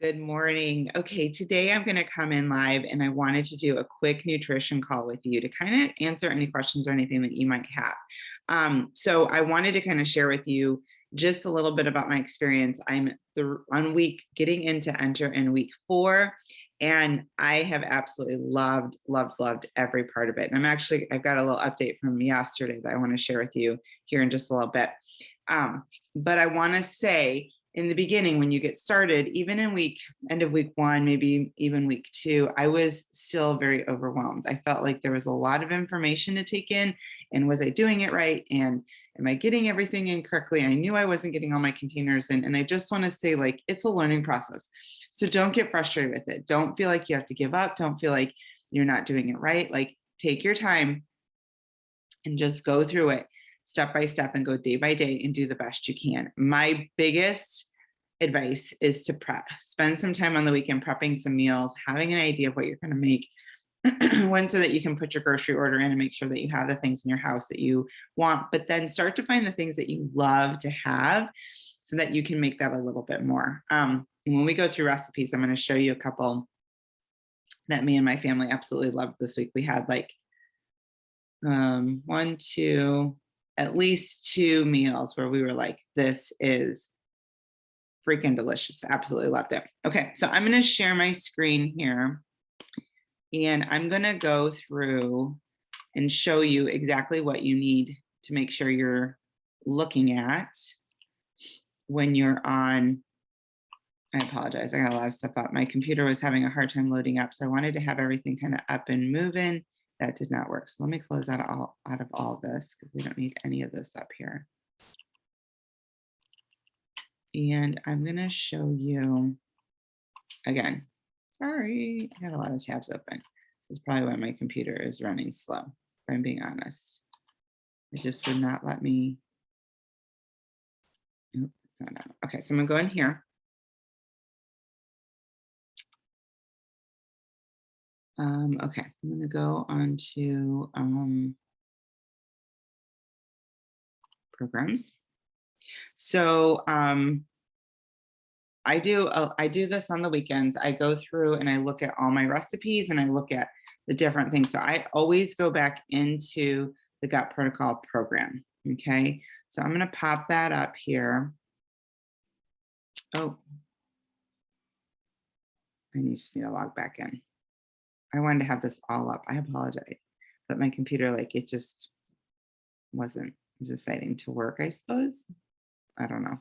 Good morning. Okay, today I'm going to come in live and I wanted to do a quick nutrition call with you to kind of answer any questions or anything that you might have. So I wanted to kind of share with you just a little bit about my experience. I'm on getting into enter in week 4, and I have absolutely loved every part of it. And I've got a little update from yesterday that I want to share with you here in just a little bit. But I want to say, in the beginning, when you get started, even in end of week 1, maybe even week 2, I was still very overwhelmed. I felt like there was a lot of information to take in, and was I doing it right? And am I getting everything in correctly? I knew I wasn't getting all my containers in. And I just want to say, like, it's a learning process. So don't get frustrated with it. Don't feel like you have to give up. Don't feel like you're not doing it right. Like, take your time and just go through it step by step and go day by day and do the best you can. My biggest advice is to prep. Spend some time on the weekend prepping some meals, having an idea of what you're going to make. One, so that you can put your grocery order in and make sure that you have the things in your house that you want, but then start to find the things that you love to have so that you can make that a little bit more. When we go through recipes, I'm going to show you a couple that me and my family absolutely loved this week. We had like at least 2 meals where we were like, this is freaking delicious. Absolutely loved it. Okay, so I'm going to share my screen here, and I'm going to go through and show you exactly what you need to make sure you're looking at when you're on. I apologize. I got a lot of stuff up. My computer was having a hard time loading up, so I wanted to have everything kind of up and moving. That did not work. So let me close that out of all this, because we don't need any of this up here. And I'm going to show you again. Sorry, I had a lot of tabs open. That's probably why my computer is running slow, if I'm being honest. It just would not let me. Nope, it's not out. Okay, so I'm going to go in here. Okay, I'm going to go on to programs. So I do this on the weekends. I go through and I look at all my recipes and I look at the different things. So I always go back into the Gut Protocol program. Okay, so I'm going to pop that up here. Oh, I need to log back in. I wanted to have this all up. I apologize, but my computer, like, it just wasn't deciding to work, I suppose. I don't know.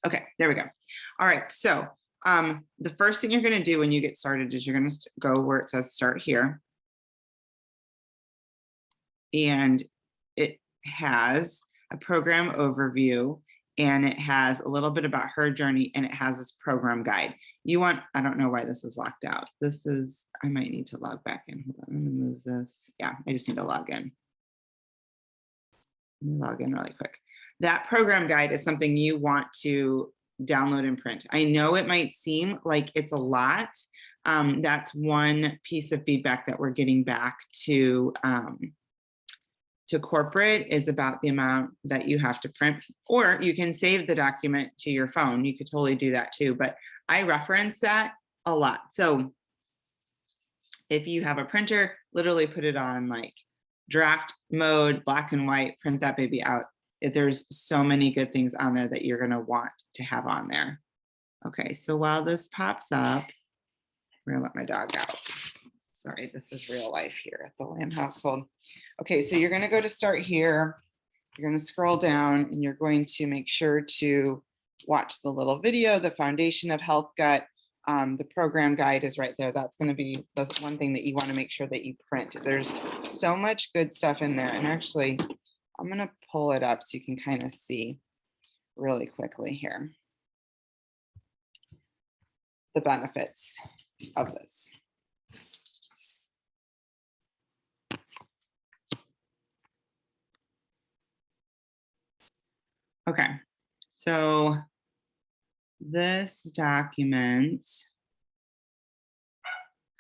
Okay, there we go. All right, so the first thing you're going to do when you get started is you're going to go where it says start here. And it has a program overview, and it has a little bit about her journey, and it has this program guide. I don't know why this is locked out. I might need to log back in. Hold on, I'm going to move this. Yeah, I just need to log in. Let me log in really quick. That program guide is something you want to download and print. I know it might seem like it's a lot. That's one piece of feedback that we're getting back to corporate, is about the amount that you have to print, or you can save the document to your phone. You could totally do that too, but I reference that a lot. So if you have a printer, literally put it on like draft mode, black and white, print that baby out. There's so many good things on there that you're going to want to have on there. Okay, so while this pops up, we're going to let my dog out. Sorry, this is real life here at the Lamb household. Okay, so you're going to go to start here. You're going to scroll down, and you're going to make sure to watch the little video, the foundation of health gut. The program guide is right there. That's going to be the one thing that you want to make sure that you print. There's so much good stuff in there. And actually, I'm going to pull it up so you can kind of see really quickly here the benefits of this. Okay, so this document,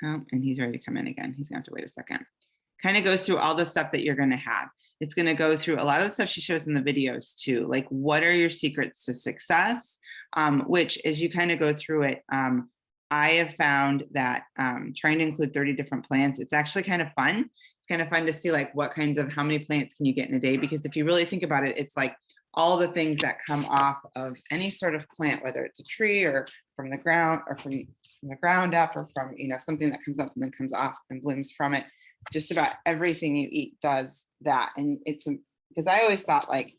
and he's ready to come in again. He's gonna have to wait a second. Kind of goes through all the stuff that you're gonna have. It's gonna go through a lot of the stuff she shows in the videos too, like what are your secrets to success, which as you kind of go through it, I have found that trying to include 30 different plants, it's actually kind of fun. It's kind of fun to see like what kinds of, how many plants can you get in a day? Because if you really think about it, it's like all the things that come off of any sort of plant, whether it's a tree or from the ground or from the ground up or from, you know, something that comes up and then comes off and blooms from it. Just about everything you eat does that. And it's because I always thought like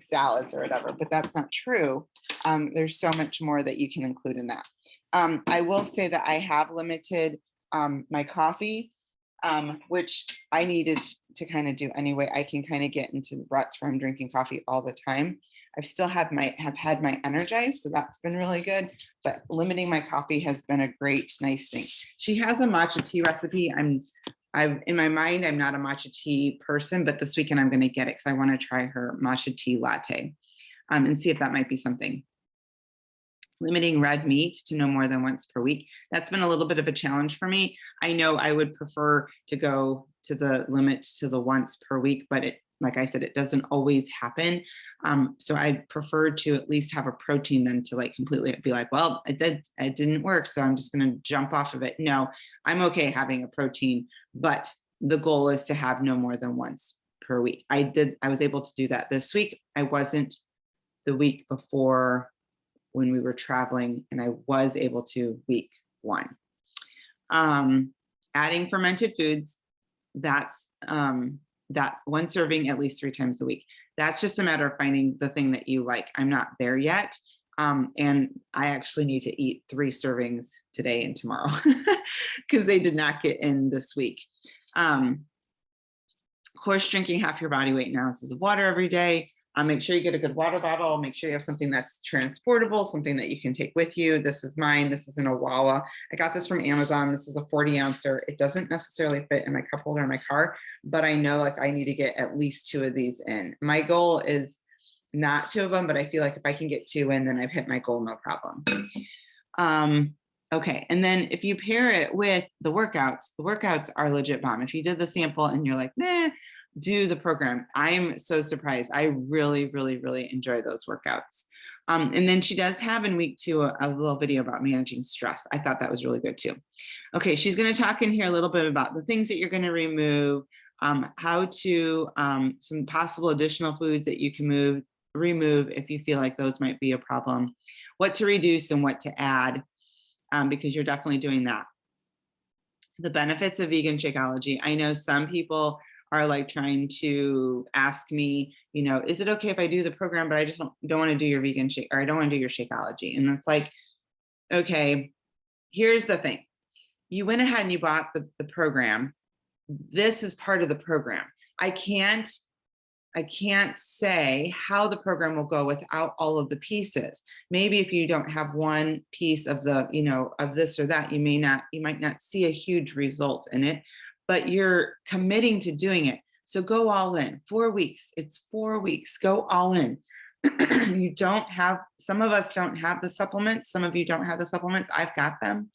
salads or whatever, but that's not true. There's so much more that you can include in that. I will say that I have limited my coffee, which I needed to kind of do anyway. I can kind of get into ruts where I'm drinking coffee all the time. I've still have had my Energize, so that's been really good. But limiting my coffee has been a great, nice thing. She has a matcha tea recipe. I've in my mind, I'm not a matcha tea person, but this weekend I'm going to get it because I want to try her matcha tea latte and see if that might be something. Limiting red meat to no more than once per week. That's been a little bit of a challenge for me. I know I would prefer to go to the limit to the once per week, but it, like I said, it doesn't always happen. So I prefer to at least have a protein than to like completely be like, well, it didn't work, so I'm just going to jump off of it. No, I'm okay having a protein, but the goal is to have no more than once per week. I was able to do that this week. I wasn't the week before when we were traveling, and I was able to week 1. Adding fermented foods, that's that one serving at least 3 times a week. That's just a matter of finding the thing that you like. I'm not there yet. And I actually need to eat 3 servings today and tomorrow because they did not get in this week. Of course, drinking half your body weight in ounces of water every day. Make sure you get a good water bottle. Make sure you have something that's transportable, something that you can take with you. This is mine. This is an Awawa. I got this from Amazon. This is a 40-ouncer. It doesn't necessarily fit in my cup holder in my car, but I know like I need to get at least 2 of these in. My goal is not 2 of them, but I feel like if I can get 2 in, then I've hit my goal, no problem. Okay, and then if you pair it with the workouts are legit bomb. If you did the sample and you're like, nah, do the program. I'm so surprised. I really, really, really enjoy those workouts. And then she does have in week 2 a little video about managing stress. I thought that was really good too. Okay, she's going to talk in here a little bit about the things that you're going to remove, how to some possible additional foods that you can remove if you feel like those might be a problem, what to reduce and what to add, because you're definitely doing that. The benefits of vegan Shakeology. I know some people are like trying to ask me, you know, is it okay if I do the program, but I just don't want to do your vegan shake, or I don't want to do your Shakeology. And it's like, okay, here's the thing. You went ahead and you bought the program. This is part of the program. I can't say how the program will go without all of the pieces. Maybe if you don't have one piece of the, you know, of this or that, you might not see a huge result in it, but you're committing to doing it. So go all in. 4 weeks. It's 4 weeks. Go all in. You don't have, some of us don't have the supplements. Some of you don't have the supplements. I've got them.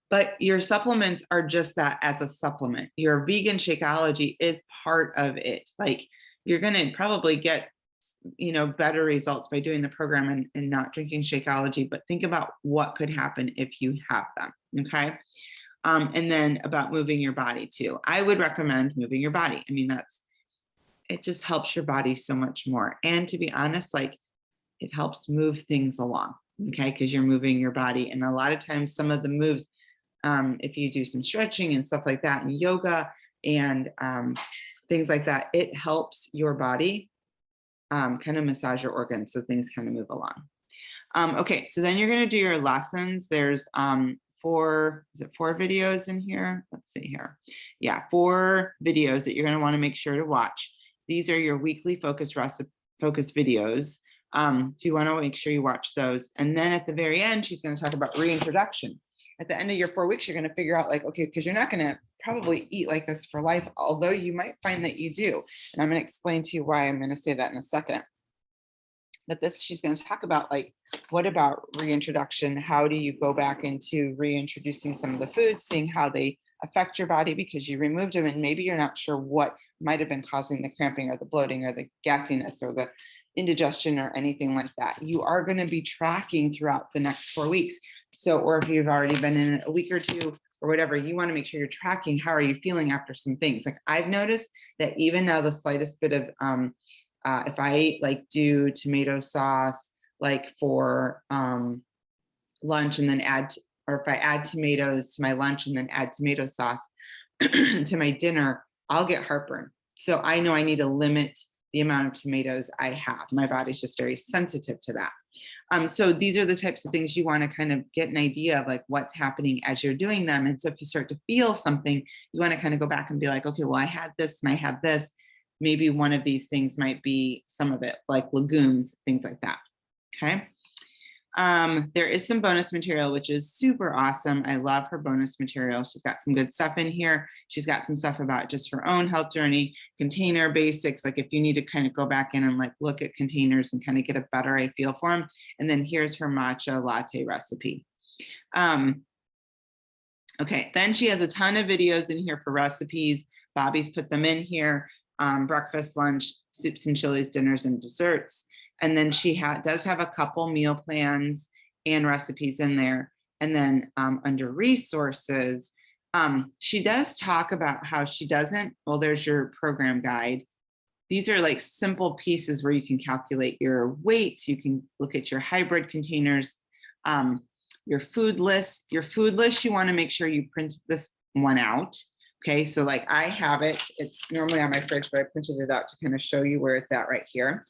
But your supplements are just that, as a supplement. Your vegan Shakeology is part of it. Like, you're going to probably get, you know, better results by doing the program and not drinking Shakeology, but think about what could happen if you have them. Okay. And then about moving your body too. I would recommend moving your body. I mean, it just helps your body so much more. And to be honest, like, it helps move things along. Okay. Because you're moving your body. And a lot of times some of the moves, if you do some stretching and stuff like that, and yoga and things like that, it helps your body kind of massage your organs so things kind of move along. Okay, so then you're going to do your lessons. There's 4 videos in here? Let's see here. Yeah, 4 videos that you're going to want to make sure to watch. These are your weekly focus videos. So you want to make sure you watch those. And then at the very end, she's going to talk about reintroduction. At the end of your 4 weeks, you're going to figure out like, okay, because you're not going to probably eat like this for life, although you might find that you do. And I'm going to explain to you why. I'm going to say that in a second. But she's going to talk about like, what about reintroduction? How do you go back into reintroducing some of the foods, seeing how they affect your body because you removed them, and maybe you're not sure what might have been causing the cramping or the bloating or the gassiness or the, indigestion or anything like that. You are going to be tracking throughout the next 4 weeks. So, or if you've already been in a week or two or whatever, you want to make sure you're tracking how are you feeling after some things. Like I've noticed that even now the slightest bit of, if I like do tomato sauce, like for lunch and then or if I add tomatoes to my lunch and then add tomato sauce to my dinner, I'll get heartburn. So I know I need to limit the amount of tomatoes I have. My body's just very sensitive to that. So these are the types of things you want to kind of get an idea of, like what's happening as you're doing them. And so if you start to feel something, you want to kind of go back and be like, okay, well, I had this and I had this. Maybe one of these things might be some of it, like legumes, things like that. Okay. There is some bonus material, which is super awesome. I love her bonus material. She's got some good stuff in here. She's got some stuff about just her own health journey, container basics. Like if you need to kind of go back in and like look at containers and kind of get a better feel for them. And then here's her matcha latte recipe. Okay, then she has a ton of videos in here for recipes. Bobby's put them in here. Breakfast, lunch, soups and chilies, dinners and desserts. And then she does have a couple meal plans and recipes in there. And then under resources, she does talk about how she doesn't, well, there's your program guide. These are like simple pieces where you can calculate your weights. You can look at your hybrid containers, your food list. Your food list, you want to make sure you print this one out. Okay, so like I have it. It's normally on my fridge, but I printed it out to kind of show you where it's at right here.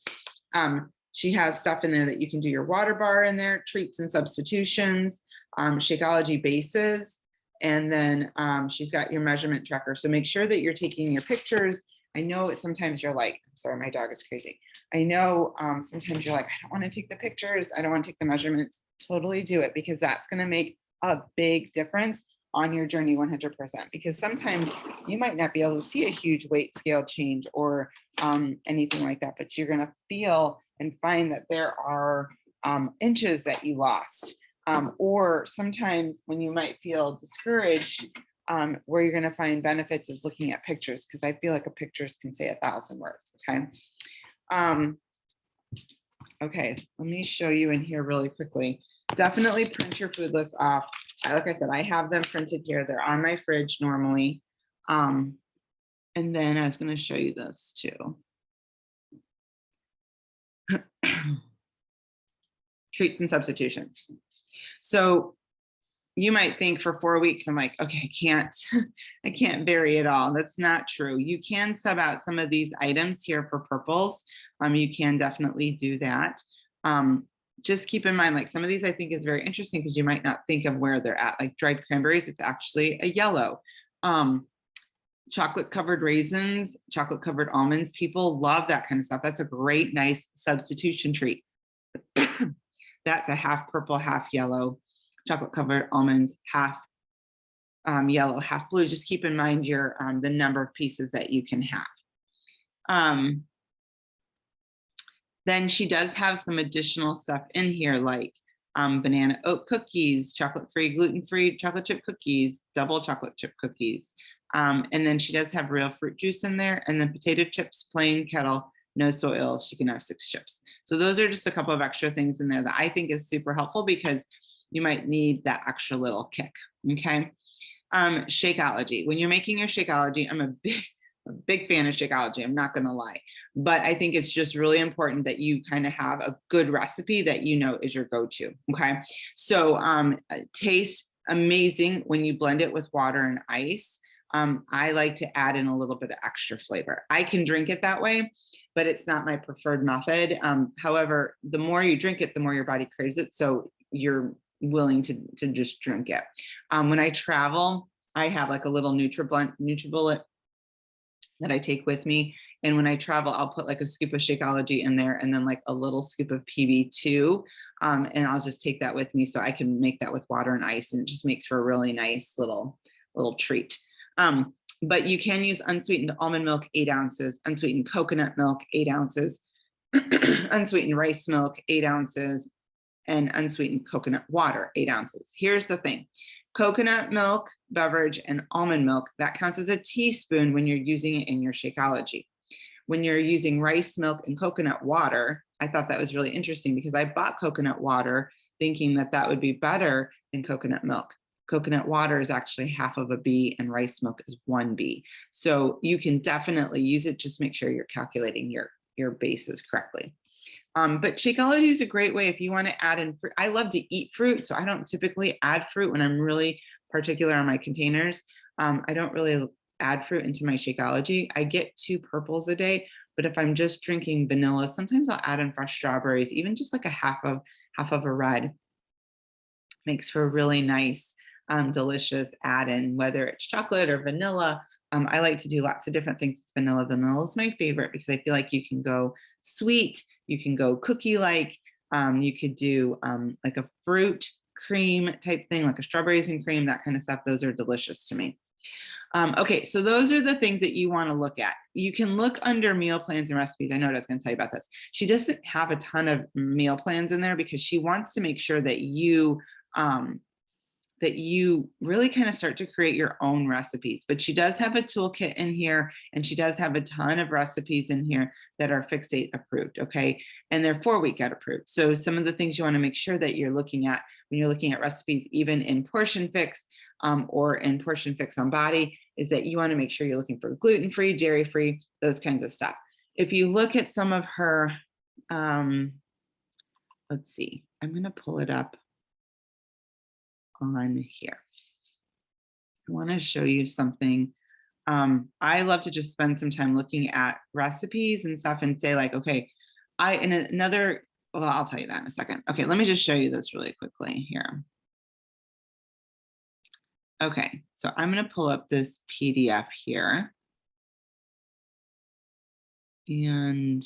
She has stuff in there that you can do your water bar in there, treats and substitutions, Shakeology bases, and then she's got your measurement tracker. So make sure that you're taking your pictures. I know sometimes you're like, I'm sorry, my dog is crazy. I know sometimes you're like, I don't want to take the pictures. I don't want to take the measurements. Totally do it, because that's going to make a big difference on your journey 100%, because sometimes you might not be able to see a huge weight scale change or anything like that, but you're going to feel and find that there are inches that you lost. Or sometimes when you might feel discouraged, where you're going to find benefits is looking at pictures, because I feel like a pictures can say 1,000 words. Okay. Okay, let me show you in here really quickly. Definitely print your food list off. Like I said, I have them printed here. They're on my fridge normally. And then I was going to show you this too. Treats and substitutions. So you might think for 4 weeks, I'm like, okay, I can't vary it all. That's not true. You can sub out some of these items here for purples. You can definitely do that. Just keep in mind, like some of these I think is very interesting because you might not think of where they're at. Like dried cranberries, it's actually a yellow. Chocolate covered raisins, chocolate covered almonds, people love that kind of stuff. That's a great, nice substitution treat. That's a half purple, half yellow. Chocolate covered almonds, half yellow, half blue. Just keep in mind your the number of pieces that you can have. Then she does have some additional stuff in here, like banana oat cookies, chocolate-free, gluten-free chocolate chip cookies, double chocolate chip cookies. And then she does have real fruit juice in there, and then potato chips, plain kettle, no soy oil. She can have 6 chips. So those are just a couple of extra things in there that I think is super helpful because you might need that extra little kick. Okay. Shakeology. When you're making your Shakeology, I'm a big fan of Shakeology. I'm not going to lie, but I think it's just really important that you kind of have a good recipe that you know is your go-to. Okay. So tastes amazing when you blend it with water and ice. I like to add in a little bit of extra flavor. I can drink it that way, but it's not my preferred method. However, the more you drink it, the more your body craves it. So you're willing to just drink it. When I travel, I have like a little NutriBullet that I take with me. And when I travel, I'll put like a scoop of Shakeology in there and then like a little scoop of PB2. And I'll just take that with me so I can make that with water and ice, and it just makes for a really nice little treat. But you can use unsweetened almond milk, 8 ounces, unsweetened coconut milk, 8 ounces, unsweetened rice milk, 8 ounces, and unsweetened coconut water, 8 ounces. Here's the thing. Coconut milk beverage and almond milk, that counts as a teaspoon when you're using it in your Shakeology. When you're using rice milk and coconut water I thought that was really interesting because I bought coconut water thinking that that would be better than coconut milk. Coconut water is actually half of a B and rice milk is 1B. So you can definitely use it. Just make sure you're calculating your bases correctly. But Shakeology is a great way if you want to add in fruit. I love to eat fruit, so I don't typically add fruit when I'm really particular on my containers. I don't really add fruit into my Shakeology. I get 2 purples a day, but if I'm just drinking vanilla, sometimes I'll add in fresh strawberries, even just like a half of a red. Makes for a really nice, delicious add-in, whether it's chocolate or vanilla. I like to do lots of different things with vanilla. Vanilla is my favorite because I feel like you can go sweet, you can go cookie-like, you could do like a fruit cream type thing, like a strawberries and cream, that kind of stuff. Those are delicious to me. Okay, so those are the things that you want to look at. You can look under meal plans and recipes. I know what I was going to tell you about this. She doesn't have a ton of meal plans in there because she wants to make sure that you really kind of start to create your own recipes. But she does have a toolkit in here, and she does have a ton of recipes in here that are Fixate approved, okay? And they're 4-week gut approved. So some of the things you want to make sure that you're looking at when you're looking at recipes, even in Portion Fix or in Portion Fix on Body, is that you want to make sure you're looking for gluten-free, dairy-free, those kinds of stuff. If you look at some of her, let's see, I'm going to pull it up on here. I want to show you something. I love to just spend some time looking at recipes and stuff and say like, okay, well, I'll tell you that in a second. Okay, let me just show you this really quickly here. Okay, so I'm going to pull up this PDF here. And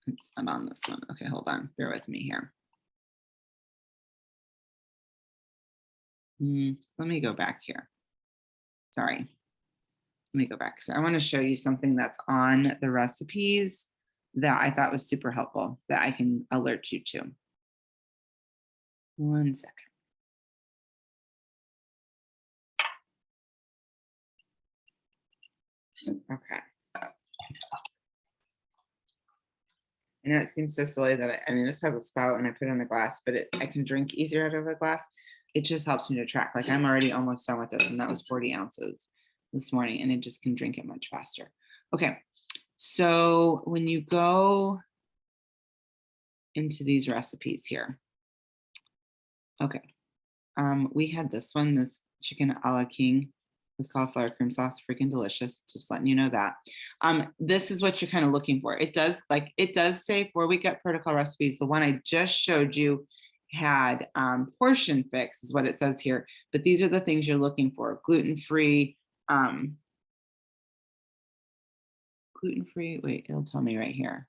it's not on this one. Okay, hold on, bear with me here. Let me go back here. Sorry. Let me go back. So I want to show you something that's on the recipes that I thought was super helpful that I can alert you to. One second. Okay. I know it seems so silly that I mean, this has a spout and I put it in a glass, but I can drink easier out of a glass. It just helps me to track. Like I'm already almost done with this, and that was 40 ounces this morning, and it just can drink it much faster. Okay, so when you go into these recipes here, okay, we had this one, this chicken a la king with cauliflower cream sauce, freaking delicious. Just letting you know that. This is what you're kind of looking for. It does say 4-week gut protocol recipes. The one I just showed you had Portion Fix is what it says here, but these are the things you're looking for: gluten-free, wait, it'll tell me right here.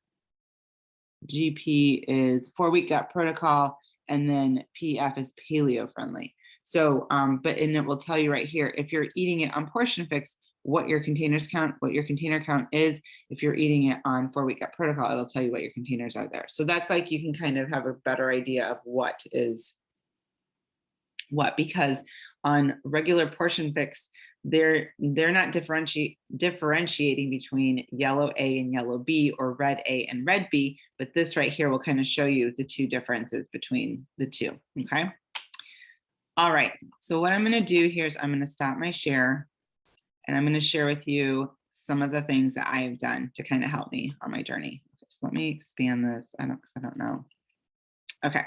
GP is 4-week gut protocol, and then PF is paleo friendly. So, and it will tell you right here, if you're eating it on Portion Fix, what your container count is. If you're eating it on 4-week gut protocol, it'll tell you what your containers are there. So that's like, you can kind of have a better idea of what is what, because on regular Portion Fix, they're not differentiating between yellow A and yellow B, or red A and red B, but this right here will kind of show you the 2 differences between the 2, okay? All right, so what I'm going to do here is I'm going to stop my share, and I'm going to share with you some of the things that I have done to kind of help me on my journey. So let me expand this. I don't know. Okay,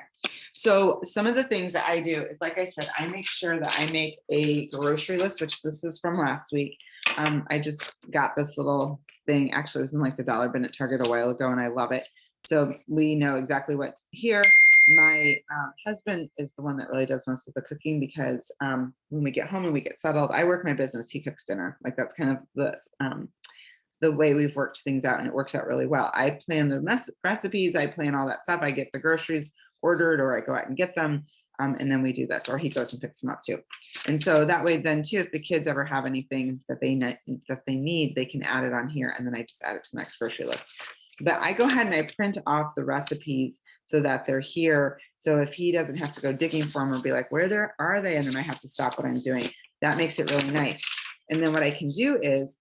so some of the things that I do is, like I said, I make sure that I make a grocery list, which this is from last week. I just got this little thing. Actually, it was in like the dollar bin at Target a while ago, and I love it. So we know exactly what's here. My husband is the one that really does most of the cooking, because when we get home and we get settled, I work my business, he cooks dinner. Like that's kind of the way we've worked things out, and it works out really well. I plan the recipes, I plan all that stuff. I get the groceries ordered, or I go out and get them, and then we do this, or he goes and picks them up too. And so that way then too, if the kids ever have anything that they need, they can add it on here, and then I just add it to the next grocery list. But I go ahead and I print off the recipes so that they're here. So if he doesn't have to go digging for them or be like, where are they? And then I have to stop what I'm doing. That makes it really nice. And then what I can do is,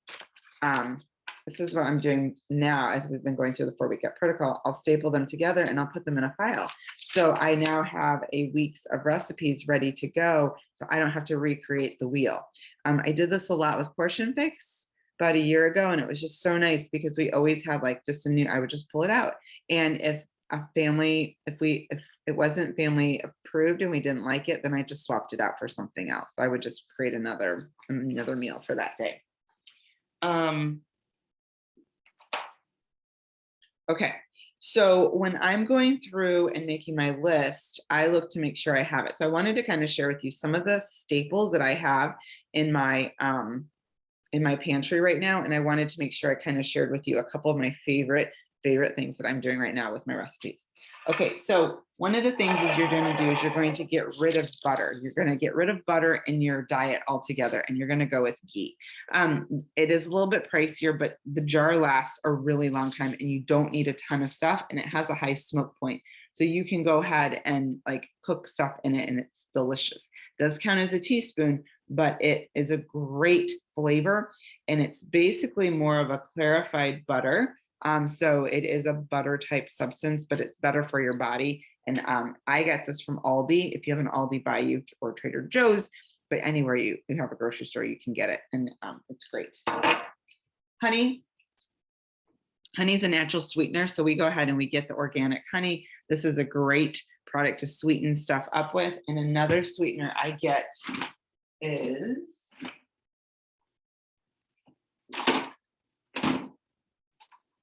this is what I'm doing now as we've been going through the 4-week gut protocol. I'll staple them together and I'll put them in a file. So I now have a week's of recipes ready to go. So I don't have to recreate the wheel. I did this a lot with Portion Fix about a year ago, and it was just so nice because we always had like just a new, I would just pull it out. And if it wasn't family approved and we didn't like it, then I just swapped it out for something else. I would just create another meal for that day. Okay, so when I'm going through and making my list, I look to make sure I have it. So I wanted to kind of share with you some of the staples that I have in my pantry right now, and I wanted to make sure I kind of shared with you a couple of my favorite things that I'm doing right now with my recipes. Okay, so one of the things is you're going to do is you're going to get rid of butter. You're going to get rid of butter in your diet altogether, and you're going to go with ghee. It is a little bit pricier, but the jar lasts a really long time, and you don't need a ton of stuff, and it has a high smoke point. So you can go ahead and like cook stuff in it, and it's delicious. It does count as a teaspoon, but it is a great flavor, and it's basically more of a clarified butter. So it is a butter type substance, but it's better for your body. And I get this from Aldi. If you have an Aldi by you or Trader Joe's, but anywhere you have a grocery store, you can get it. And it's great. Honey. Honey is a natural sweetener. So we go ahead and we get the organic honey. This is a great product to sweeten stuff up with. And another sweetener I get is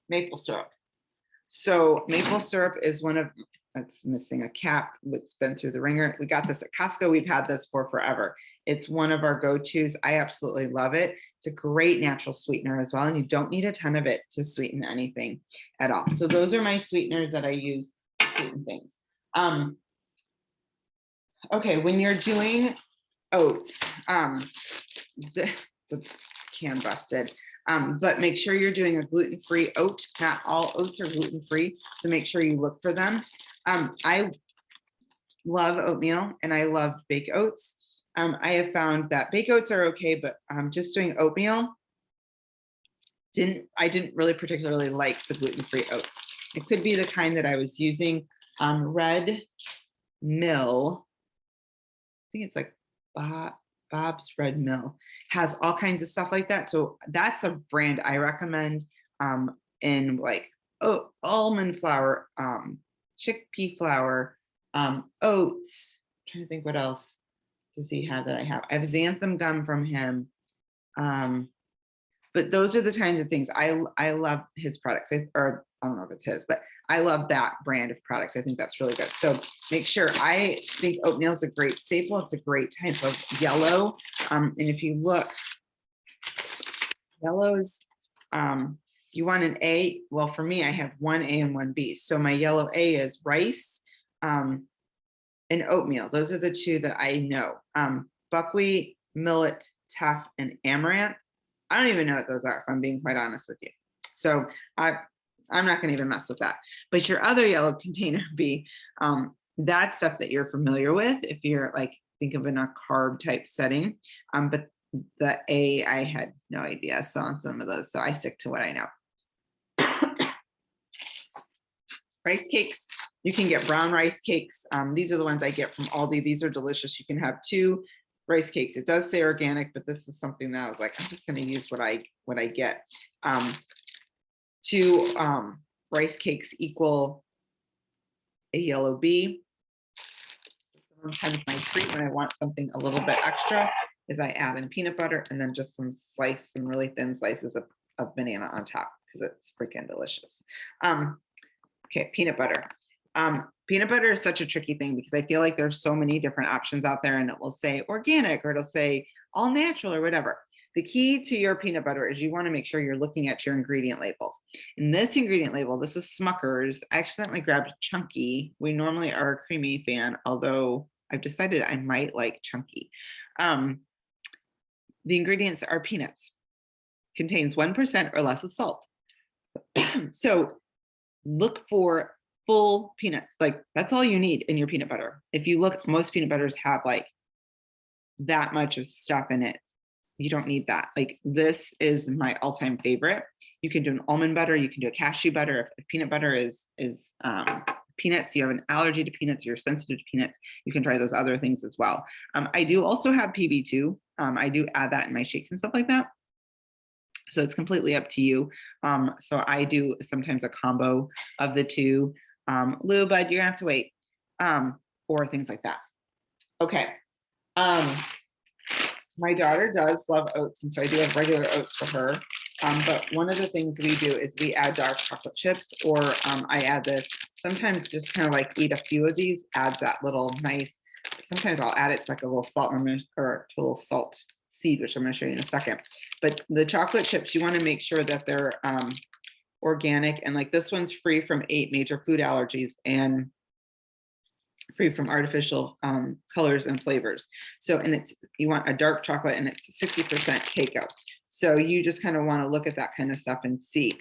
maple syrup. So maple syrup is one of, it's missing a cap, it's been through the ringer. We got this at Costco. We've had this for forever. It's one of our go-tos. I absolutely love it. It's a great natural sweetener as well. And you don't need a ton of it to sweeten anything at all. So those are my sweeteners that I use to sweeten things. Okay, when you're doing oats, the can busted. But make sure you're doing a gluten-free oat. Not all oats are gluten-free, so make sure you look for them. I love oatmeal and I love baked oats. I have found that baked oats are okay, but just doing oatmeal, I didn't really particularly like the gluten-free oats. It could be the kind that I was using. Red Mill, I think it's like Bob's Red Mill, has all kinds of stuff like that. So that's a brand I recommend, in like almond flour, chickpea flour, oats. I'm trying to think what else does he have that I have. I have xanthan gum from him. But those are the kinds of things I love his products, or I don't know if it's his, but I love that brand of products. I think that's really good. So make sure, I think oatmeal is a great staple. It's a great type of yellow. And if you look, yellows, you want an A. Well, for me, I have one A and one B. So my yellow A is rice and oatmeal. Those are the two that I know. Buckwheat, millet, teff, and amaranth. I don't even know what those are, if I'm being quite honest with you. So I'm not going to even mess with that. But your other yellow container B, that's stuff that you're familiar with if you're like, think of in a carb type setting. But the A, I had no idea. So on some of those, so I stick to what I know. Rice cakes, you can get brown rice cakes. These are the ones I get from Aldi. These are delicious. You can have 2 rice cakes. It does say organic, but this is something that I was like, I'm just going to use what I get. 2 rice cakes equal a yellow bee. Sometimes my treat when I want something a little bit extra is I add in peanut butter and then just some really thin slices of banana on top, because it's freaking delicious. Okay, peanut butter. Peanut butter is such a tricky thing because I feel like there's so many different options out there, and it will say organic or it'll say all natural or whatever. The key to your peanut butter is you want to make sure you're looking at your ingredient labels. In this ingredient label, this is Smucker's. I accidentally grabbed Chunky. We normally are a creamy fan, although I've decided I might like Chunky. The ingredients are peanuts. Contains 1% or less of salt. So look for full peanuts. Like that's all you need in your peanut butter. If you look, most peanut butters have like that much of stuff in it. you don't need that. Like this is my all-time favorite. You can do an almond butter, you can do a cashew butter. If peanut butter is peanuts, you have an allergy to peanuts, you're sensitive to peanuts, you can try those other things as well. I do also have PB2. I do add that in my shakes and stuff like that. So it's completely up to you. So I do sometimes a combo of the two. Lou, bud, you're gonna have to wait, or things like that. Okay. My daughter does love oats, and so I do have regular oats for her. But one of the things we do is we add dark chocolate chips, or I add this, sometimes just kind of like eat a few of these, adds that little nice, sometimes I'll add it to like a little salt or to a little salt seed, which I'm going to show you in a second. But the chocolate chips, you want to make sure that they're organic, and like this one's free from 8 major food allergies and free from artificial colors and flavors. So, and it's, you want a dark chocolate, and it's 60% cacao. So you just kind of want to look at that kind of stuff and see.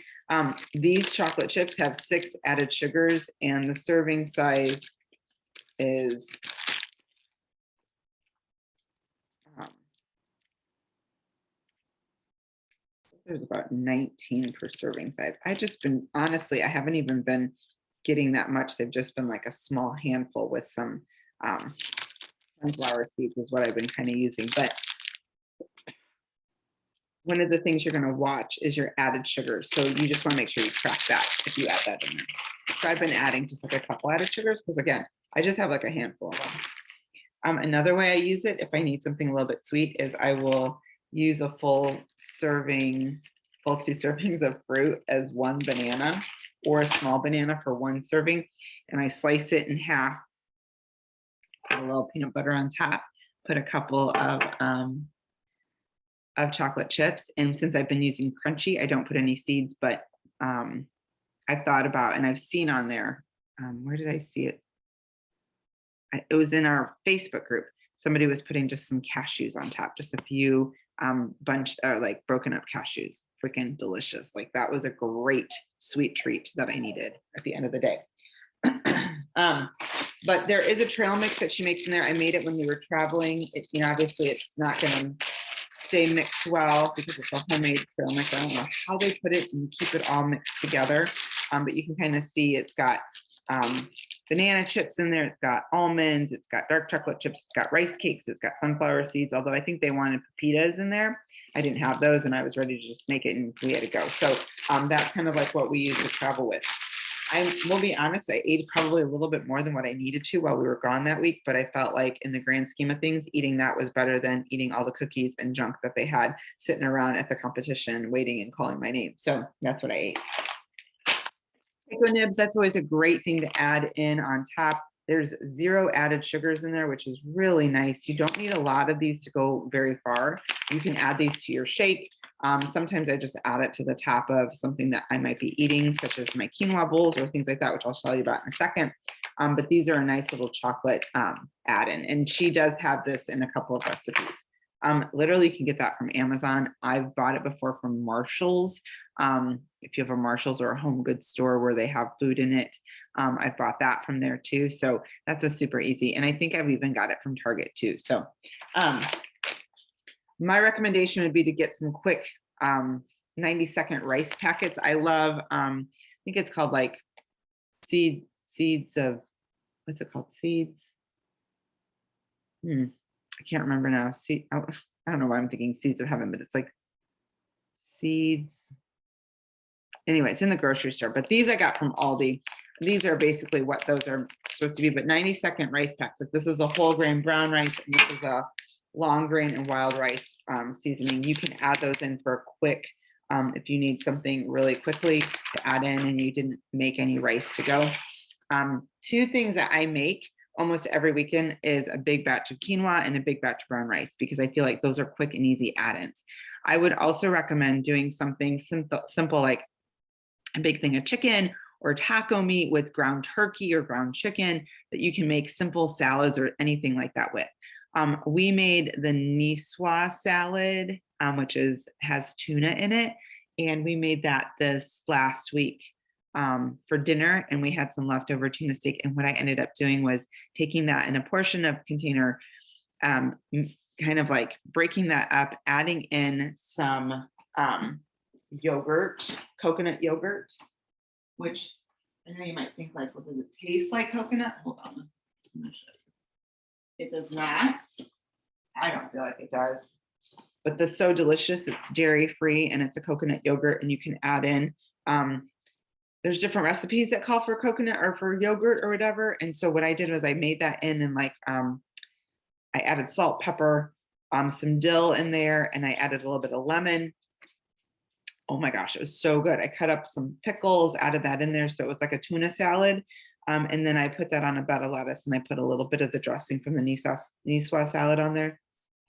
These chocolate chips have 6 added sugars, and the serving size is there's about 19 per serving size. I just been, honestly, I haven't even been getting that much. They've just been like a small handful with some sunflower seeds is what I've been kind of using. But one of the things you're going to watch is your added sugars. So you just want to make sure you track that if you add that in there. So I've been adding just like a couple added sugars because, again, I just have like a handful of them. Another way I use it if I need something a little bit sweet is I will use a full 2 servings of fruit as 1 banana, or a small banana for 1 serving. And I slice it in half, put a little peanut butter on top, put a couple of chocolate chips. And since I've been using crunchy, I don't put any seeds, but I've thought about, and I've seen on there, where did I see it? It was in our Facebook group. Somebody was putting just some cashews on top, just a few bunch or like broken up cashews. Freaking delicious. Like that was a great sweet treat that I needed at the end of the day. But there is a trail mix that she makes in there. I made it when we were traveling. It, you know, obviously it's not going to stay mixed well because it's a homemade trail mix. I don't know how they put it and keep it all mixed together. But you can kind of see it's got banana chips in there. It's got almonds. It's got dark chocolate chips. It's got rice cakes. It's got sunflower seeds. Although I think they wanted pepitas in there. I didn't have those, and I was ready to just make it, and we had to go. So that's kind of like what we use to travel with. I will be honest, I ate probably a little bit more than what I needed to while we were gone that week, but I felt like in the grand scheme of things, eating that was better than eating all the cookies and junk that they had sitting around at the competition, waiting and calling my name. So that's what I ate. Cocoa nibs, that's always a great thing to add in on top. There's 0 added sugars in there, which is really nice. You don't need a lot of these to go very far. You can add these to your shake. Sometimes I just add it to the top of something that I might be eating, such as my quinoa bowls or things like that, which I'll tell you about in a second. But these are a nice little chocolate add-in. And she does have this in a couple of recipes. Literally, you can get that from Amazon. I've bought it before from Marshall's. If you have a Marshall's or a home goods store where they have food in it, I've bought that from there too. So that's a super easy. And I think I've even got it from Target too. So my recommendation would be to get some quick 90-second rice packets. I love, I think it's called like seeds of, what's it called? Seeds. I can't remember now. I don't know why I'm thinking seeds of heaven, but it's like seeds. Anyway, it's in the grocery store, but these I got from Aldi. These are basically what those are supposed to be, but 90-second rice packs. If this is a whole grain brown rice, and this is a long grain and wild rice seasoning, you can add those in for a quick, if you need something really quickly to add in and you didn't make any rice to go. 2 things that I make almost every weekend is a big batch of quinoa and a big batch of brown rice, because I feel like those are quick and easy add-ins. I would also recommend doing something simple like a big thing of chicken or taco meat with ground turkey or ground chicken that you can make simple salads or anything like that with. We made the Niçoise salad, which has tuna in it, and we made that this last week for dinner, and we had some leftover tuna steak. And what I ended up doing was taking that in a portion of container, kind of like breaking that up, adding in some yogurt, coconut yogurt, which I know you might think like, well, does it taste like coconut? Hold on, I'm gonna show you. It does not. I don't feel like it does, but this is so delicious. It's dairy free and it's a coconut yogurt, and you can add in, there's different recipes that call for coconut or for yogurt or whatever. And so what I did was I made that in, and like, I added salt, pepper, some dill in there, and I added a little bit of lemon. Oh my gosh, it was so good. I cut up some pickles, added that in there. So it was like a tuna salad. And then I put that on a bed of lettuce, and I put a little bit of the dressing from the Niçoise salad on there.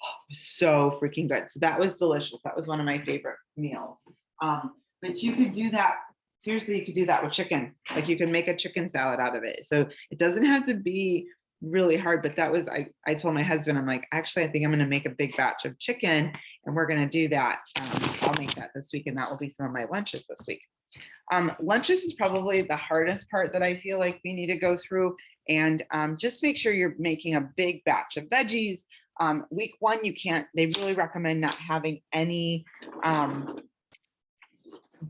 Oh, it was so freaking good. So that was delicious. That was one of my favorite meals. But you could do that. Seriously, you could do that with chicken. Like you can make a chicken salad out of it. So it doesn't have to be really hard, but that was, I told my husband, I'm like, actually, I think I'm going to make a big batch of chicken, and we're going to do that. I'll make that this week, and that will be some of my lunches this week. Lunches is probably the hardest part that I feel like we need to go through, and just make sure you're making a big batch of veggies. Week one, they really recommend not having any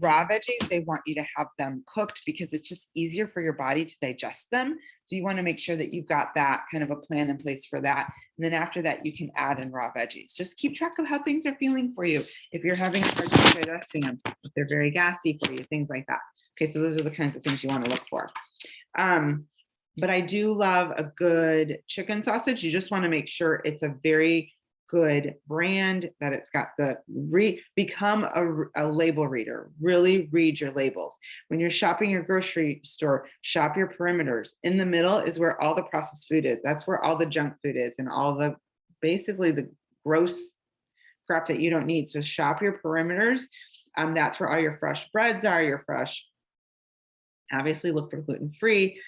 raw veggies. They want you to have them cooked because it's just easier for your body to digest them. So you want to make sure that you've got that kind of a plan in place for that. And then after that, you can add in raw veggies. Just keep track of how things are feeling for you. If you're having a hard time digesting them, if they're very gassy for you, things like that. Okay, so those are the kinds of things you want to look for. But I do love a good chicken sausage. You just want to make sure it's a very good brand, that it's got become a label reader. Really read your labels. When you're shopping your grocery store, shop your perimeters. In the middle is where all the processed food is. That's where all the junk food is, and all the, basically the gross crap that you don't need. So shop your perimeters. That's where all your fresh breads are, your fresh, obviously look for gluten-free.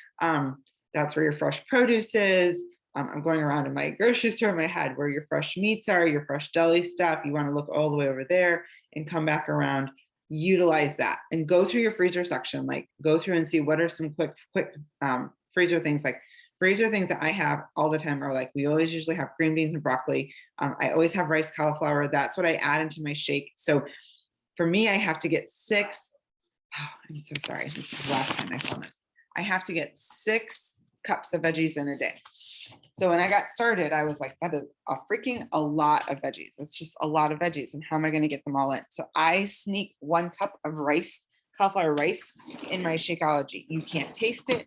That's where your fresh produce is. I'm going around in my grocery store in my head where your fresh meats are, your fresh deli stuff. You want to look all the way over there and come back around, utilize that, and go through your freezer section. Like go through and see what are some quick freezer things. Like freezer things that I have all the time are like, we always usually have green beans and broccoli. I always have rice cauliflower. That's what I add into my shake. So for me, I have to get 6. Oh, I'm so sorry. This is the last time I saw this. I have to get 6 cups of veggies in a day. So when I got started, I was like, that is a lot of veggies. That's just a lot of veggies. And how am I going to get them all in? So I sneak 1 cup of rice, cauliflower rice, in my Shakeology. You can't taste it.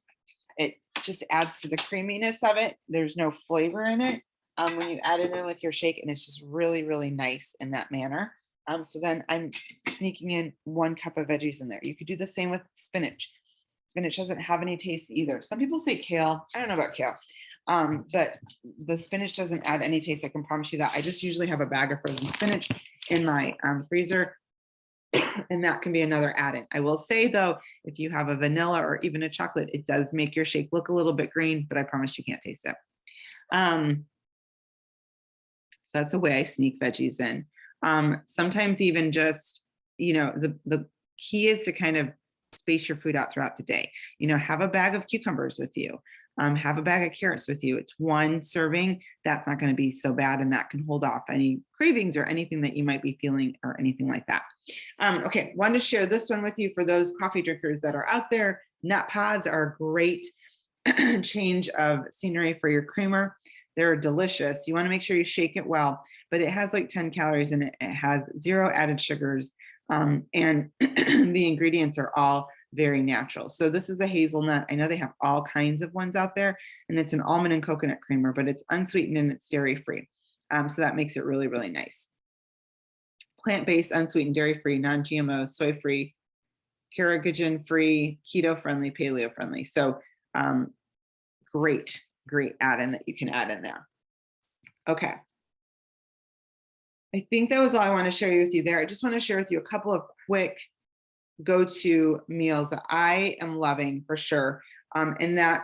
It just adds to the creaminess of it. There's no flavor in it when you add it in with your shake. And it's just really, really nice in that manner. So then I'm sneaking in 1 cup of veggies in there. You could do the same with spinach. Spinach doesn't have any taste either. Some people say kale. I don't know about kale. But the spinach doesn't add any taste. I can promise you that. I just usually have a bag of frozen spinach in my freezer, and that can be another add-in. I will say though, if you have a vanilla or even a chocolate, it does make your shake look a little bit green, but I promise you can't taste it. So that's the way I sneak veggies in. Sometimes even just, the key is to kind of space your food out throughout the day. Have a bag of cucumbers with you. Have a bag of carrots with you. It's 1 serving. That's not going to be so bad, and that can hold off any cravings or anything that you might be feeling or anything like that. Okay, wanted to share this one with you for those coffee drinkers that are out there. Nut pods are a great change of scenery for your creamer. They're delicious. You want to make sure you shake it well, but it has like 10 calories in it. It has 0 added sugars, and the ingredients are all very natural. So this is a hazelnut. I know they have all kinds of ones out there, and it's an almond and coconut creamer, but it's unsweetened and it's dairy free. So that makes it really, really nice. Plant-based, unsweetened, dairy-free, non-GMO, soy-free, carcinogen-free, keto-friendly, paleo-friendly. So great add-in that you can add in there. Okay. I think that was all I want to share with you there. I just want to share with you a couple of quick go-to meals that I am loving for sure. And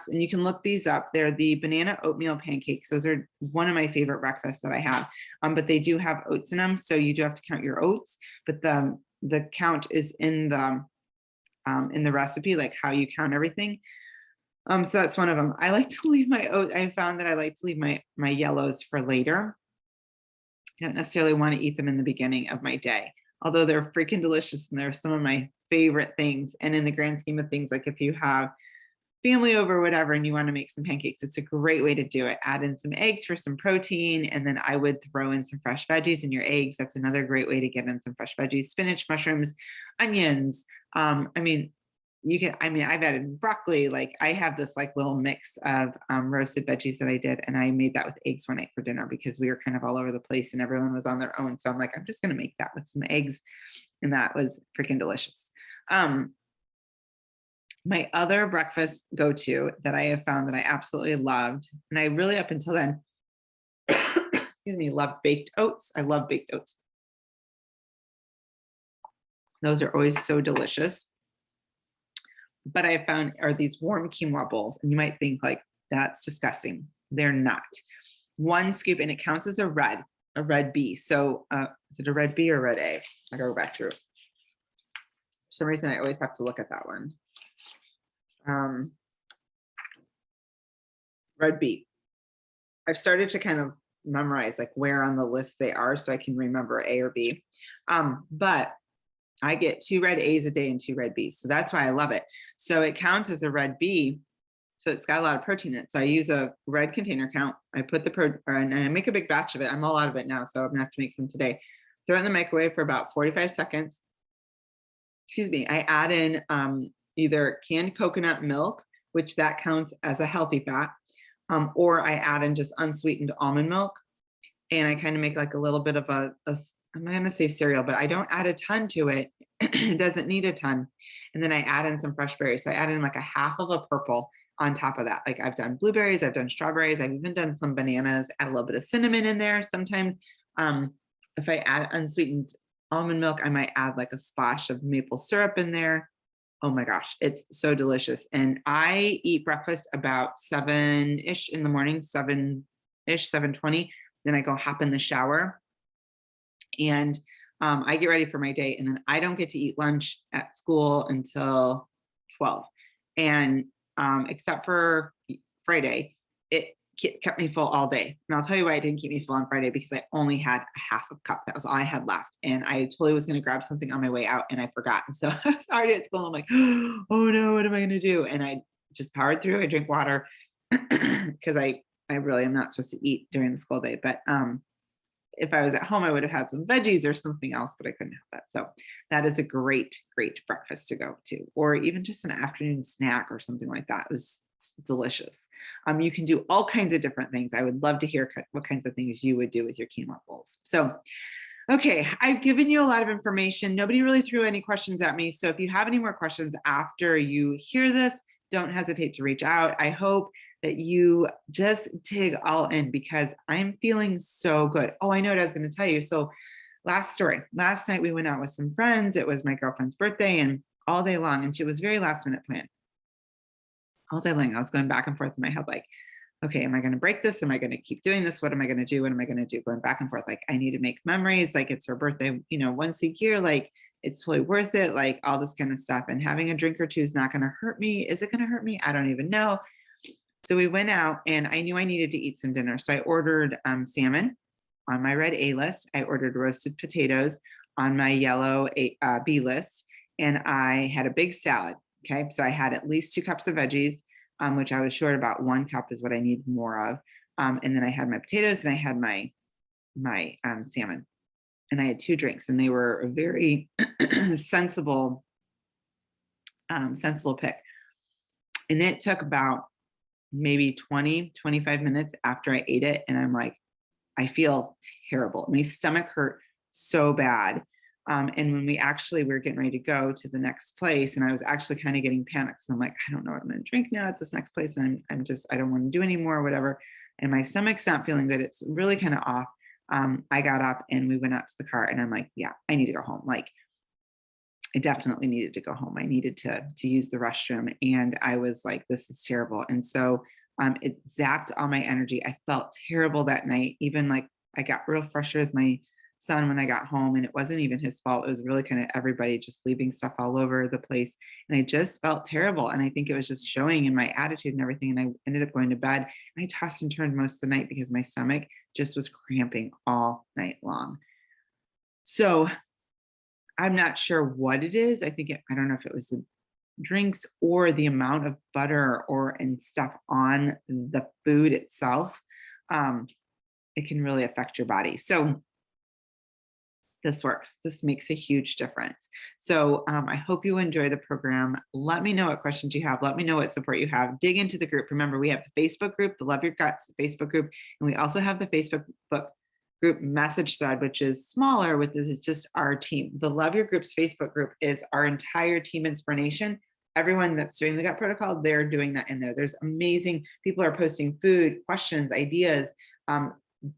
you can look these up. They're the banana oatmeal pancakes. Those are one of my favorite breakfasts that I have, but they do have oats in them. So you do have to count your oats, but the count is in the recipe, like how you count everything. So that's one of them. I like to leave my oat. I found that I like to leave my yellows for later. I don't necessarily want to eat them in the beginning of my day, although they're freaking delicious and they're some of my favorite things. And in the grand scheme of things, like if you have family over, whatever, and you want to make some pancakes, it's a great way to do it. Add in some eggs for some protein. And then I would throw in some fresh veggies in your eggs. That's another great way to get in some fresh veggies, spinach, mushrooms, onions. I mean, you can, I mean, I've added broccoli. Like I have this like little mix of roasted veggies that I did. And I made that with eggs one night for dinner because we were kind of all over the place and everyone was on their own. So I'm like, I'm just going to make that with some eggs. And that was freaking delicious. My other breakfast go-to that I have found that I absolutely loved, and I really up until then, excuse me, loved baked oats. I love baked oats. Those are always so delicious. But I found are these warm quinoa bowls, and you might think like that's disgusting. They're not. One scoop, and it counts as a red B. So is it a red B or red A? I gotta go back through. For some reason, I always have to look at that one. Red B. I've started to kind of memorize like where on the list they are so I can remember A or B. But I get 2 red A's a day and 2 red B's. So that's why I love it. So it counts as a red B. So it's got a lot of protein in it. So I use a red container count. I put the and I make a big batch of it. I'm all out of it now. So I'm gonna have to make some today. Throw it in the microwave for about 45 seconds. Excuse me. I add in either canned coconut milk, which that counts as a healthy fat, or I add in just unsweetened almond milk. And I kind of make like a little bit of I'm not going to say cereal, but I don't add a ton to it. It doesn't need a ton. And then I add in some fresh berries. So I add in like a half of a purple on top of that. Like I've done blueberries, I've done strawberries, I've even done some bananas, add a little bit of cinnamon in there. Sometimes if I add unsweetened almond milk, I might add like a splash of maple syrup in there. Oh my gosh, it's so delicious. And I eat breakfast about 7-ish in the morning, 7-ish, 7:20. Then I go hop in the shower and I get ready for my day. And then I don't get to eat lunch at school until 12. And except for Friday, it kept me full all day. And I'll tell you why it didn't keep me full on Friday, because I only had a half a cup. That was all I had left. And I totally was going to grab something on my way out and I forgot. And so I was already at school. And I'm like, oh no, what am I going to do? And I just powered through. I drank water because I really am not supposed to eat during the school day. But if I was at home, I would have had some veggies or something else, but I couldn't have that. So that is a great, great breakfast to go to, or even just an afternoon snack or something like that. It was delicious. You can do all kinds of different things. I would love to hear what kinds of things you would do with your quinoa bowls. So, okay, I've given you a lot of information. Nobody really threw any questions at me. So if you have any more questions after you hear this, don't hesitate to reach out. I hope that you just dig all in because I'm feeling so good. Oh, I know what I was going to tell you. So last story, last night we went out with some friends. It was my girlfriend's birthday and all day long. And she was very last minute planned. All day long, I was going back and forth in my head, like, okay, am I going to break this? Am I going to keep doing this? What am I going to do? What am I going to do? Going back and forth. Like, I need to make memories. Like, it's her birthday, once a year. Like, it's totally worth it. Like, all this kind of stuff. And having a drink or two is not going to hurt me. Is it going to hurt me? I don't even know. So we went out and I knew I needed to eat some dinner. So I ordered salmon on my red A list. I ordered roasted potatoes on my yellow B list. And I had a big salad. Okay. So I had at least 2 cups of veggies, which I was short about 1 cup is what I need more of. And then I had my potatoes and I had my salmon. And I had 2 drinks and they were a very sensible pick. And it took about maybe 20, 25 minutes after I ate it. And I'm like, I feel terrible. My stomach hurt so bad. And when we were getting ready to go to the next place and I was actually kind of getting panicked. So I'm like, I don't know what I'm going to drink now at this next place. And I don't want to do anymore or whatever. And my stomach's not feeling good. It's really kind of off. I got up and we went out to the car and I'm like, yeah, I need to go home. Like, I definitely needed to go home. I needed to use the restroom. And I was like, this is terrible. And so it zapped all my energy. I felt terrible that night. Even like I got real frustrated with son when I got home, and it wasn't even his fault. It was really kind of everybody just leaving stuff all over the place. And I just felt terrible. And I think it was just showing in my attitude and everything. And I ended up going to bed. And I tossed and turned most of the night because my stomach just was cramping all night long. So I'm not sure what it is. I don't know if it was the drinks or the amount of butter or and stuff on the food itself. Um, it can really affect your body. So this works. This makes a huge difference. So I hope you enjoy the program. Let me know what questions you have. Let me know what support you have. Dig into the group. Remember, we have the Facebook group, the Love Your Guts Facebook group, and we also have the Facebook group message thread, which is smaller with this, it's just our team. The Love Your Group's Facebook group is our entire team inspiration. Everyone that's doing the gut protocol, they're doing that in there. There's amazing people are posting food, questions, ideas,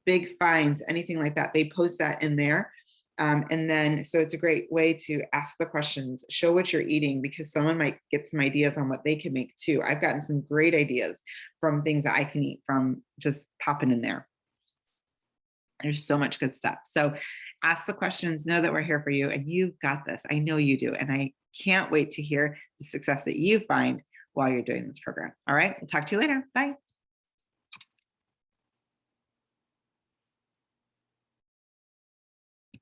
big finds, anything like that. They post that in there. And then, so it's a great way to ask the questions, show what you're eating, because someone might get some ideas on what they can make too. I've gotten some great ideas from things that I can eat from just popping in there. There's so much good stuff. So ask the questions, know that we're here for you, and you've got this. I know you do. And I can't wait to hear the success that you find while you're doing this program. All right. I'll talk to you later. Bye.